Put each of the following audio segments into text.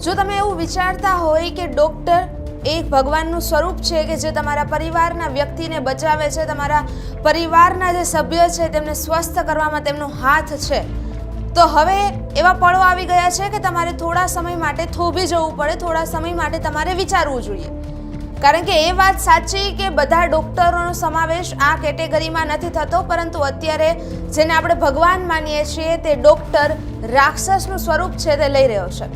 જો તમે એવું વિચારતા હોય કે ડૉક્ટર એક ભગવાનનું સ્વરૂપ છે કે જે તમારા પરિવારના વ્યક્તિને બચાવે છે, તમારા પરિવારના જે સભ્ય છે તેમને સ્વસ્થ કરવામાં તેમનો હાથ છે, તો હવે એવા પળો આવી ગયા છે કે તમારે થોડા સમય માટે થોભી જવું પડે, થોડા સમય માટે તમારે વિચારવું જોઈએ. કારણ કે એ વાત સાચી કે બધા ડૉક્ટરોનો સમાવેશ આ કેટેગરીમાં નથી થતો, પરંતુ અત્યારે જેને આપણે ભગવાન માનીએ છીએ તે ડૉક્ટર રાક્ષસનું સ્વરૂપ છે તે લઈ રહ્યો છે.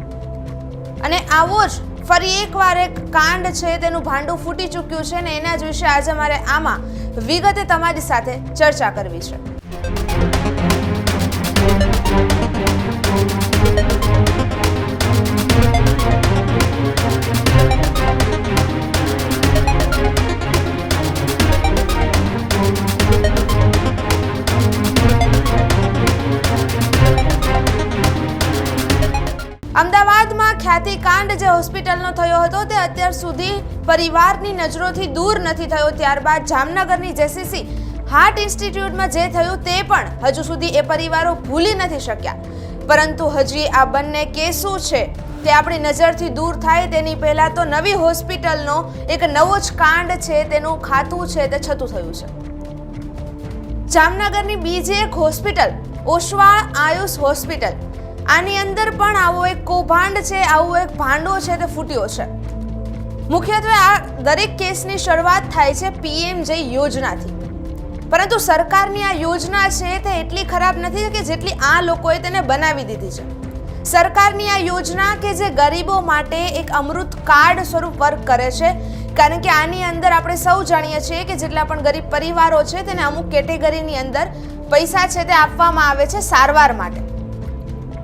અને આવો જ ફરી એકવાર એક કાંડ છે તેનું ભાંડું ફૂટી ચૂક્યું છે ને એના જ વિશે આજે મારે આમાં વિગતે તમારી સાથે ચર્ચા કરવી છે. અમદાવાદમાં ખ્યાતિકાંડ જે હોસ્પિટલનો થયો હતો તે અત્યાર સુધી પરિવારની નજરોથી દૂર નથી થયો. ત્યારબાદ જામનગરની જેસીસી હાર્ટ ઇન્સ્ટિટ્યૂટમાં જે થયું તે પણ હજુ સુધી એ પરિવારો ભૂલી નથી શક્યા. પરંતુ હજી આ બંને કેસો છે તે આપણી નજરથી દૂર થાય તેની પહેલા તો નવી હોસ્પિટલનો એક નવો જ કાંડ છે તેનું ખાતું છે તે છતું થયું છે. જામનગરની બીજી એક હોસ્પિટલ ઓસવાળ આયુષ હોસ્પિટલ, આની અંદર પણ આવો એક કૌભાંડ છે, આવો એક ભાંડો છે તે ફૂટ્યો છે. મુખ્યત્વે આ દરેક કેસની શરૂઆત થાય છે પીએમજે યોજનાથી. પરંતુ સરકારની આ યોજના છે તે એટલી ખરાબ નથી કે જેટલી આ લોકોએ તેને બનાવી દીધી છે. સરકારની આ યોજના કે જે ગરીબો માટે એક અમૃત કાર્ડ સ્વરૂપ વર્ક કરે છે, કારણ કે આની અંદર આપણે સૌ જાણીએ છીએ કે જેટલા પણ ગરીબ પરિવારો છે તેને અમુક કેટેગરીની અંદર પૈસા છે તે આપવામાં આવે છે સારવાર માટે.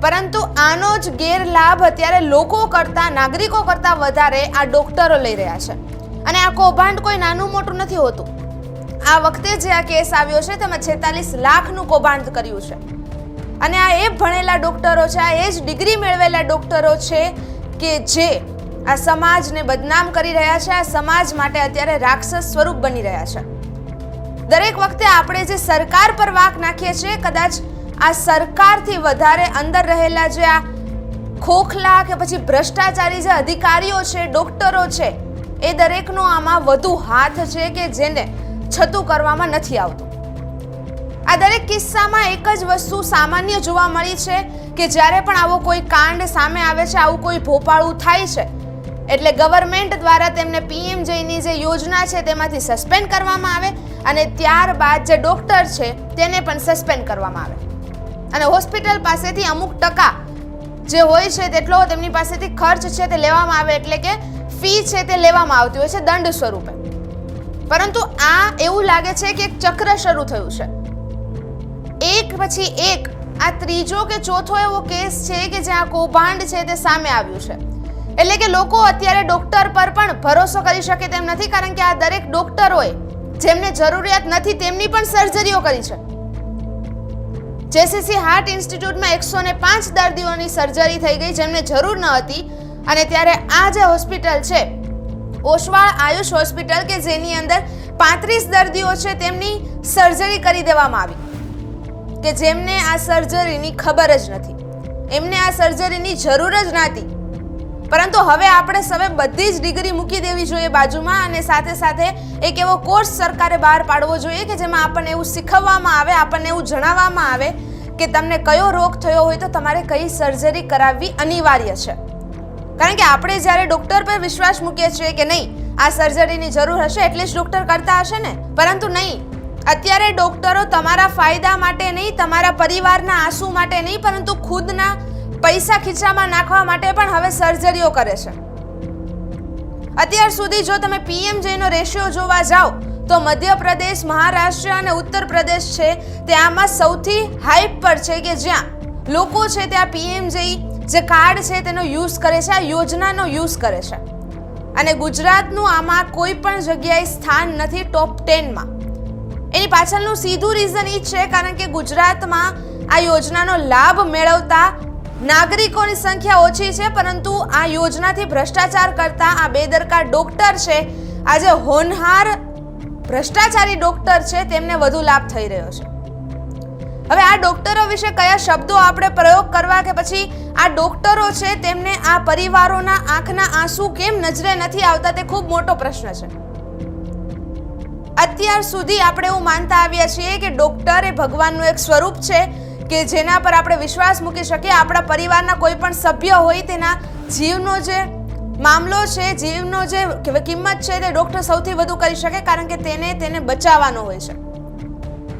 પરંતુ આનો જ ગેરલાભ અત્યારે લોકો કરતા, નાગરિકો કરતા વધારે આ ડોક્ટરો લઈ રહ્યા છે. અને આ કૌભાંડ કોઈ નાનું મોટું નથી હોતું. આ વખતે જે આ કેસ આવ્યો છે તેમાં 46 લાખનું કૌભાંડ કર્યું છે. અને આ એ ભણેલા ડોક્ટરો છે, આ એ જ ડિગ્રી મેળવેલા ડોક્ટરો છે કે જે આ સમાજને બદનામ કરી રહ્યા છે, આ સમાજ માટે અત્યારે રાક્ષસ સ્વરૂપ બની રહ્યા છે. દરેક વખતે આપણે જે સરકાર પર વાંક નાખીએ છીએ, કદાચ આ સરકારથી વધારે અંદર રહેલા જે આ ખોખલા કે પછી ભ્રષ્ટાચારી જે અધિકારીઓ છે, ડોક્ટરો છે, એ દરેકનો આમાં વધુ હાથ છે કે જેને છતું કરવામાં નથી આવતું. આ દરેક કિસ્સામાં એક જ વસ્તુ સામાન્ય જોવા મળી છે કે જ્યારે પણ આવો કોઈ કાંડ સામે આવે છે, આવું કોઈ ભોપાળું થાય છે, એટલે ગવર્મેન્ટ દ્વારા તેમને પીએમજેની જે યોજના છે તેમાંથી સસ્પેન્ડ કરવામાં આવે અને ત્યારબાદ જે ડોક્ટર છે તેને પણ સસ્પેન્ડ કરવામાં આવે. અને હોસ્પિટલ પાસેથી અમુક ટકા જે હોય છે તેટલો તેમની પાસેથી ખર્ચ છે તે લેવામાં આવે, એટલે કે ફી છે તે લેવામાં આવતી હોય છે દંડ સ્વરૂપે. પરંતુ આ એવું લાગે છે કે એક ચક્ર શરૂ થયું છે. એક પછી એક આ ત્રીજો કે ચોથો એવો કેસ છે કે જ્યાં કૌભાંડ છે તે સામે આવ્યું છે. એટલે કે લોકો અત્યારે ડોક્ટર પર પણ ભરોસો કરી શકે તેમ નથી, કારણ કે આ દરેક ડોક્ટરોએ જેમને જરૂરિયાત નથી તેમની પણ સર્જરીઓ કરી છે. જેસીસી હાર્ટ ઇન્સ્ટિટ્યૂટમાં 105 દર્દીઓની સર્જરી થઈ ગઈ જેમને જરૂર ન હતી. અને ત્યારે આ જે હોસ્પિટલ છે ઓસવાળ આયુષ હોસ્પિટલ કે જેની અંદર 35 દર્દીઓ છે તેમની સર્જરી કરી દેવામાં આવી કે જેમને આ સર્જરીની ખબર જ નથી, એમને આ સર્જરીની જરૂર જ નહોતી. પરંતુ હવે આપણે સૌએ બધી જ ડિગ્રી મૂકી દેવી જોઈએ બાજુમાં અને સાથે સાથે એક એવો કોર્સ સરકારે બહાર પાડવો જોઈએ કે જેમાં આપણને એવું શીખવવામાં આવે, આપણને એવું જણાવવામાં આવે કે તમને કયો રોગ થયો હોય તો તમારે કઈ સર્જરી કરાવવી અનિવાર્ય છે. કારણ કે આપણે જ્યારે ડોક્ટર પર વિશ્વાસ મૂકીએ છીએ કે નહીં આ સર્જરીની જરૂર હશે એટલે જ ડોક્ટર કરતા હશે ને, પરંતુ નહીં. અત્યારે ડોક્ટરો તમારા ફાયદા માટે નહીં, તમારા પરિવારના આંસુ માટે નહીં, પરંતુ ખુદના પૈસા ખીચામાં નાખવા માટે પણ હવે સર્જરીઓ કરે છે. અત્યાર સુધી જો તમે પીએમજેનો રેશિયો જોવા જાઓ તો મધ્યપ્રદેશ, મહારાષ્ટ્ર અને ઉત્તર પ્રદેશ છે તે આમાં સૌથી હાઈપ પર છે કે જ્યાં લોકો છે ત્યાં પીએમજે જે કાર્ડ છે તેનો યુઝ કરે છે, આ યોજનાનો યુઝ કરે છે. અને ગુજરાતનું આમાં કોઈ પણ જગ્યાએ સ્થાન નથી ટોપ 10માં. એની પાછળનું સીધું રીઝન એ છે કારણ કે ગુજરાતમાં આ યોજનાનો લાભ મેળવતા નાગરિકોની સંખ્યા ઓછી છે, પરંતુ આ યોજનાથી ભ્રષ્ટાચાર કરતા આ બેદરકાર ડોક્ટર છે, આ જે હોનહાર ભ્રષ્ટાચારી ડોક્ટર છે તેમને વધુ લાભ થઈ રહ્યો છે. હવે આ ડોક્ટરો વિશે કયા શબ્દો આપણે પ્રયોગ કરવા કે પછી આ ડોક્ટરો છે તેમને આ પરિવારોના આંખના આંસુ કેમ નજરે નથી આવતા તે ખૂબ મોટો પ્રશ્ન છે. અત્યાર સુધી આપણે એવું માનતા આવ્યા છીએ કે ડોક્ટર એ ભગવાનનું એક સ્વરૂપ છે કે જેના પર આપણે વિશ્વાસ મૂકી શકીએ. આપણા પરિવારના કોઈ પણ સભ્ય હોય તેના જીવનો જે મામલો છે, જીવનો જે કિંમત છે તે ડોક્ટર સૌથી વધુ કરી શકે, કારણ કે તેને બચાવવાનો હોય છે.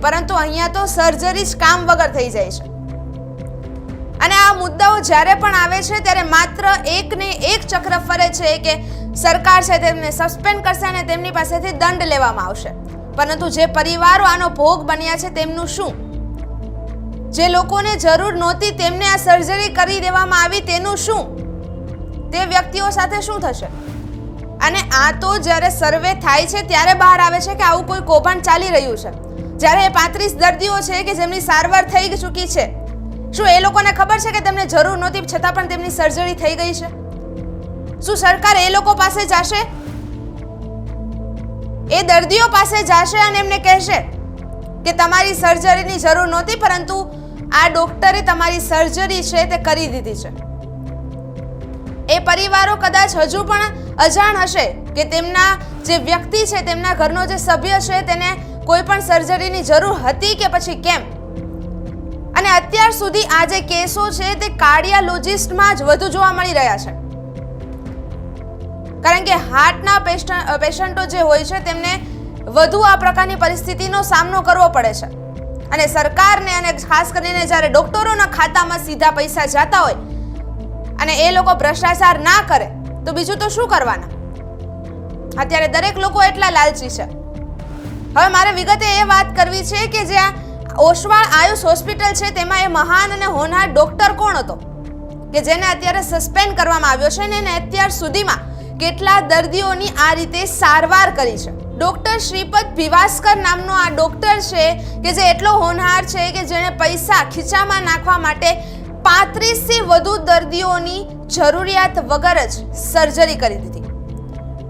પરંતુ અહીંયા તો સર્જરી જ કામ વગર થઈ જાય છે. અને આ મુદ્દાઓ જ્યારે પણ આવે છે ત્યારે માત્ર એકને એક ચક્ર ફરે છે કે સરકાર છે તેમને સસ્પેન્ડ કરશે અને તેમની પાસેથી દંડ લેવામાં આવશે. પરંતુ જે પરિવારો આનો ભોગ બન્યા છે તેમનું શું? જે લોકોને જરૂર નહોતી તેમને આ સર્જરી કરી દેવામાં આવી તેનું શું? તે વ્યક્તિઓ સાથે શું થશે? અને આ તો જ્યારે સર્વે થાય છે ત્યારે બહાર આવે છે કે આવું કોઈ કૌભાંડ ચાલી રહ્યું છે. જ્યારે 35 દર્દીઓ છે કે જેમની સારવાર થઈ ચૂકી છે, શું એ લોકોને ખબર છે કે તેમને જરૂર નહોતી છતાં પણ તેમની સર્જરી થઈ ગઈ છે? શું સરકાર એ લોકો પાસે જશે, એ દર્દીઓ પાસે જશે અને એમને કહેશે કે તમારી સર્જરીની જરૂર નહોતી પરંતુ આ ડોક્ટરે તમારી સર્જરી છે તે કરી દીધી છે? એ પરિવારો કદાચ હજુ પણ અજાણ હશે કે તેમના જે વ્યક્તિ છે, તેમના ઘરનો જે સભ્ય છે તેને કોઈ પણ સર્જરીની જરૂર હતી કે પછી કેમ. અને અત્યાર સુધી આ જે કેસો છે તે કાર્ડિયોલોજિસ્ટમાં જ વધુ જોવા મળી રહ્યા છે, કારણ કે હાર્ટના પેશન્ટો જે હોય છે તેમને વધુ આ પ્રકારની પરિસ્થિતિનો સામનો કરવો પડે છે. અને સરકારને અને ખાસ કરીને જ્યારે ડોક્ટરોના ખાતામાં સીધા પૈસા જતા હોય અને એ લોકો ભ્રષ્ટાચાર ના કરે તો બીજું તો શું કરવાના? અત્યારે દરેક લોકો એટલા લાલચી છે. હવે મારે વિગતે એ વાત કરવી છે કે જ્યાં ઓસવાળ આયુષ હોસ્પિટલ છે તેમાં એ મહાન અને હોનહાર ડોક્ટર કોણ હતો કે જેને અત્યારે સસ્પેન્ડ કરવામાં આવ્યો છે અને એને અત્યાર સુધીમાં કેટલા દર્દીઓની આ રીતે સારવાર કરી છે. ડોક્ટર શ્રીપદ ભીવાસ્કર નામનો આ ડોક્ટર છે કે જે એટલો હોનહાર છે કે જેણે પૈસા ખીચામાં નાખવા માટે 35 થી વધુ દર્દીઓની જરૂરિયાત વગર જ સર્જરી કરી દીધી.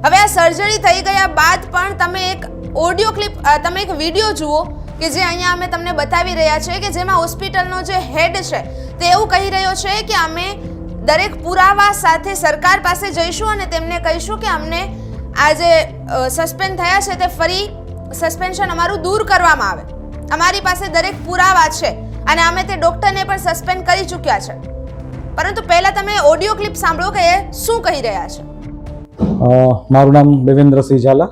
હવે આ સર્જરી થઈ ગયા બાદ પણ તમે એક ઓડિયો ક્લિપ, તમે એક વિડીયો જુઓ કે જે અહીંયા અમે તમને બતાવી રહ્યા છે કે જેમાં હોસ્પિટલનો જે હેડ છે તે એવું કહી રહ્યો છે કે અમે દરેક પુરાવા સાથે સરકાર પાસે જઈશું અને તેમને કહીશું કે અમને આ જે સસ્પેન્ડ થયા છે તે ફરી સસ્પેન્શન અમારું દૂર કરવામાં આવે. અમારી પાસે દરેક પુરાવા છે અને અમે તે ડોક્ટરને પણ સસ્પેન્ડ કરી ચૂક્યા છે. પરંતુ પહેલા તમે ઓડિયો ક્લિપ સાંભળો કે એ શું કહી રહ્યા છે. મારું નામ દેવેન્દ્રસિંહ ઝાલા,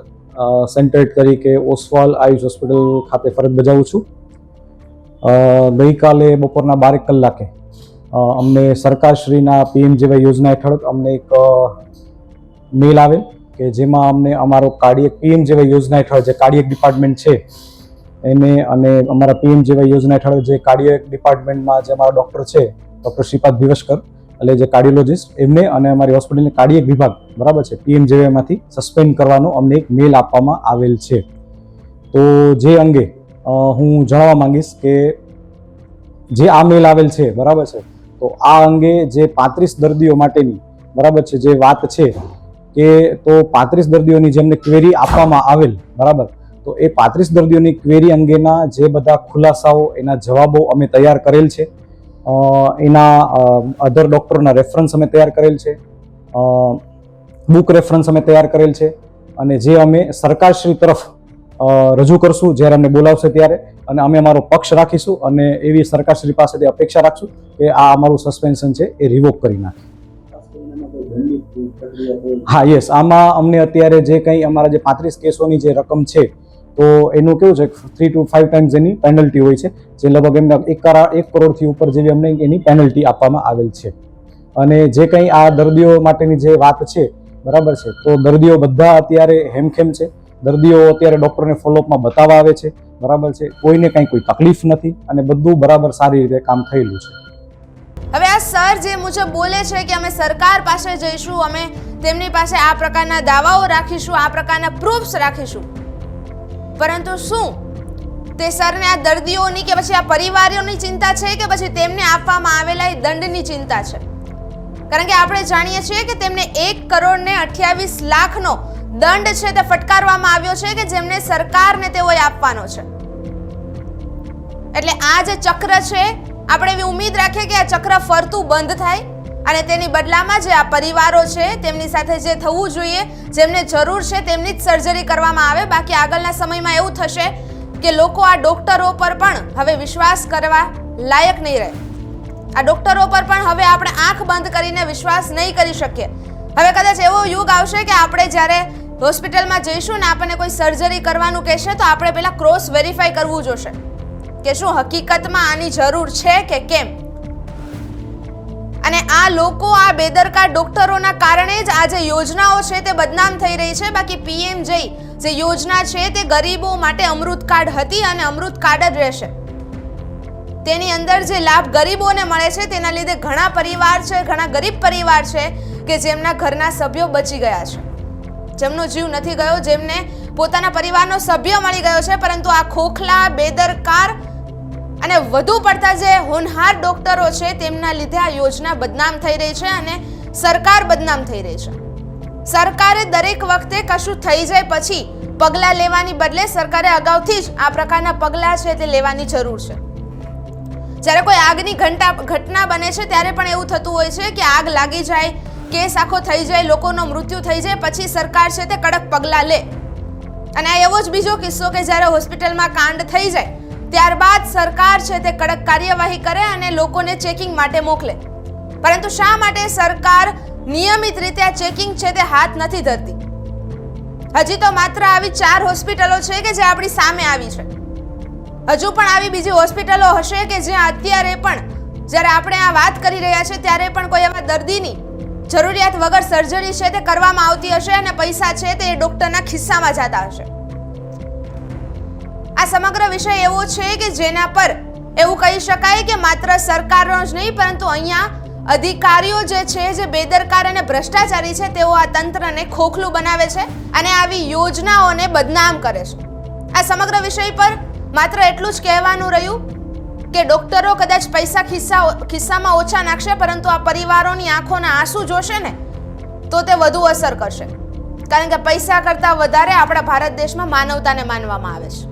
સેન્ટ્રેટ તરીકે ઓસવાલ આયુષ હોસ્પિટલ ખાતે ફરજ બજાવું છું. ગઈકાલે બપોરના 12 કલાકે અમને સરકારશ્રીના PMJY યોજના હેઠળ અમને એક મેલ આવેલ કે જેમાં અમને અમારો કાર્ડિયક PMJY યોજના હેઠળ જે કાર્ડિયક ડિપાર્ટમેન્ટ છે એને અને અમારા PMJY યોજના હેઠળ જે કાર્ડિયક ડિપાર્ટમેન્ટમાં જે અમારા ડૉક્ટર છે, ડૉક્ટર શ્રીપાદ ભીવસ્કર એટલે જે કાર્ડિયોલોજિસ્ટ, એમને અને અમારી હોસ્પિટલની કાર્ડિયક વિભાગ બરાબર છે PMJYમાંથી સસ્પેન્ડ કરવાનો અમને એક મેલ આપવામાં આવેલ છે. તો જે અંગે હું જણાવવા માંગીશ કે જે આ મેલ આવેલ છે બરાબર છે, તો આ અંગે જે 35 દર્દીઓ માટેની બરાબર છે જે વાત છે કે તો 35 દર્દીઓની જેમને ક્વેરી આપવામાં આવેલ બરાબર, તો એ 35 દર્દીઓની ક્વેરી અંગેના જે બધા ખુલાસાઓ, એના જવાબો અમે તૈયાર કરેલ છે. એના અધર ડૉક્ટરોના રેફરન્સ અમે તૈયાર કરેલ છે, બુક રેફરન્સ અમે તૈયાર કરેલ છે અને જે અમે સરકારશ્રી તરફ રજૂ કરશું જ્યારે અમને બોલાવશે ત્યારે, અને અમે અમારો પક્ષ રાખીશું અને એવી સરકારશ્રી પાસેથી અપેક્ષા રાખશું કે આ અમારું સસ્પેન્શન છે એ રિવોક કરી નાખે. હા, યસ, આમાં અમને અત્યારે જે કંઈ અમારા જે 35 કેસોની જે રકમ છે તો એનું કેવું છે 3 to 5 ટાઈમ્સ એની પેનલ્ટી હોય છે, જે લગભગ એમને 1 કરોડથી ઉપર જેવી અમને એની પેનલ્ટી આપવામાં આવેલ છે. અને જે કંઈ આ દર્દીઓ માટેની જે વાત છે બરાબર છે, તો દર્દીઓ બધા અત્યારે હેમખેમ છે. દર્દીઓ અત્યારે ડૉક્ટરને ફોલોઅપમાં બતાવવા આવે છે બરાબર છે, કોઈને કંઈ કોઈ તકલીફ નથી અને બધું બરાબર સારી રીતે કામ થયેલું છે. હવે આ સર જે મુજબ બોલે છે કે અમે સરકાર પાસે જઈશું, અમે તેમની પાસે આ પ્રકારના દાવાઓ રાખીશું, આ પ્રકારના પ્રૂફ્સ રાખીશું, પરંતુ શું તે સરને આ દર્દીઓની કે પછી આ પરિવારોની ચિંતા છે કે પછી તેમને આપવામાં આવેલા એ દંડની ચિંતા છે? કારણ કે આપણે જાણીએ છીએ કે તેમને 1,28,00,000નો દંડ છે તે ફટકારવામાં આવ્યો છે કે જેમને સરકારને તેઓએ આપવાનો છે. એટલે આ જે ચક્ર છે, આપણે એવી ઉમ્મીદ રાખીએ કે આ ચક્ર ફરતું બંધ થાય અને તેની બદલામાં જે આ પરિવારો છે તેમની સાથે જે થવું જોઈએ, જેમને જરૂર છે તેમની જ સર્જરી કરવામાં આવે. બાકી આગળના સમયમાં એવું થશે કે લોકો આ ડોક્ટરો પર પણ હવે વિશ્વાસ કરવા લાયક નહીં રહે. આ ડોક્ટરો પર પણ હવે આપણે આંખ બંધ કરીને વિશ્વાસ નહીં કરી શકીએ. હવે કદાચ એવો યુગ આવશે કે આપણે જ્યારે હોસ્પિટલમાં જઈશું ને આપણને કોઈ સર્જરી કરવાનું કહેશે તો આપણે પહેલા ક્રોસ વેરીફાઈ કરવું જોશે કે શું હકીકતમાં આની જરૂર છે કે કેમ. અને આ લોકો, આ બેદરકાર ડોક્ટરોના કારણે જ આ જે યોજનાઓ છે તે બદનામ થઈ રહી છે. બાકી પીએમજય જે યોજના છે તે ગરીબો માટે અમૃત કાર્ડ હતી અને અમૃત કાર્ડ જ રહેશે. તેની અંદર જે લાભ ગરીબોને મળે છે તેના લીધે ઘણા પરિવાર છે, ઘણા ગરીબ પરિવાર છે કે જેમના ઘરના સભ્યો બચી ગયા છે, જેમનો જીવ નથી ગયો, જેમને પોતાના પરિવારનો સભ્ય મળી ગયો છે. પરંતુ આ ખોખલા, બેદરકાર અને વધુ પડતા જે હોનહાર ડોક્ટરો છે તેમના લીધે આ યોજના બદનામ થઈ રહી છે અને સરકાર બદનામ થઈ રહી છે. સરકારે દરેક વખતે કશું થઈ જાય પછી પગલાં લેવાની બદલે સરકારે અગાઉથી જ આ પ્રકારના પગલાં છે તે લેવાની જરૂર છે. જ્યારે કોઈ આગની ઘટના બને છે ત્યારે પણ એવું થતું હોય છે કે આગ લાગી જાય, કેસ આખો થઈ જાય, લોકોનો મૃત્યુ થઈ જાય, પછી સરકાર છે તે કડક પગલાં લે. અને આ એવો જ બીજો કિસ્સો કે જ્યારે હોસ્પિટલમાં કાંડ થઈ જાય ત્યારબાદ સરકાર છે તે કડક કાર્યવાહી કરે અને લોકોને ચેકિંગ માટે મોકલે. પરંતુ શા માટે સરકાર નિયમિત રીતે આ ચેકિંગ છે તે હાથ નથી ધરતી? હજી તો માત્ર આવી 4 હોસ્પિટલો છે કે જે આપણી સામે આવી છે. હજુ પણ આવી બીજી હોસ્પિટલો હશે કે જ્યાં અત્યારે પણ જ્યારે આપણે આ વાત કરી રહ્યા છે ત્યારે પણ કોઈ એવા દર્દીની જરૂરિયાત વગર સર્જરી છે તે કરવામાં આવતી હશે અને પૈસા છે તે ડોક્ટરના ખિસ્સામાં જતા હશે. આ સમગ્ર વિષય એવો છે કે જેના પર એવું કહી શકાય કે માત્ર સરકારનો જ નહીં પરંતુ અહીંયા અધિકારીઓ જે છે, જે બેદરકાર અને ભ્રષ્ટાચારી છે, તેઓ આ તંત્રને ખોખલું બનાવે છે અને આવી યોજનાઓને બદનામ કરે છે. આ સમગ્ર વિષય પર માત્ર એટલું જ કહેવાનું રહ્યું કે ડોક્ટરો કદાચ પૈસા ખિસ્સામાં ઓછા નાખશે પરંતુ આ પરિવારોની આંખોના આંસુ જોશે ને તો તે વધુ અસર કરશે. કારણ કે પૈસા કરતાં વધારે આપણા ભારત દેશમાં માનવતાને માનવામાં આવે છે.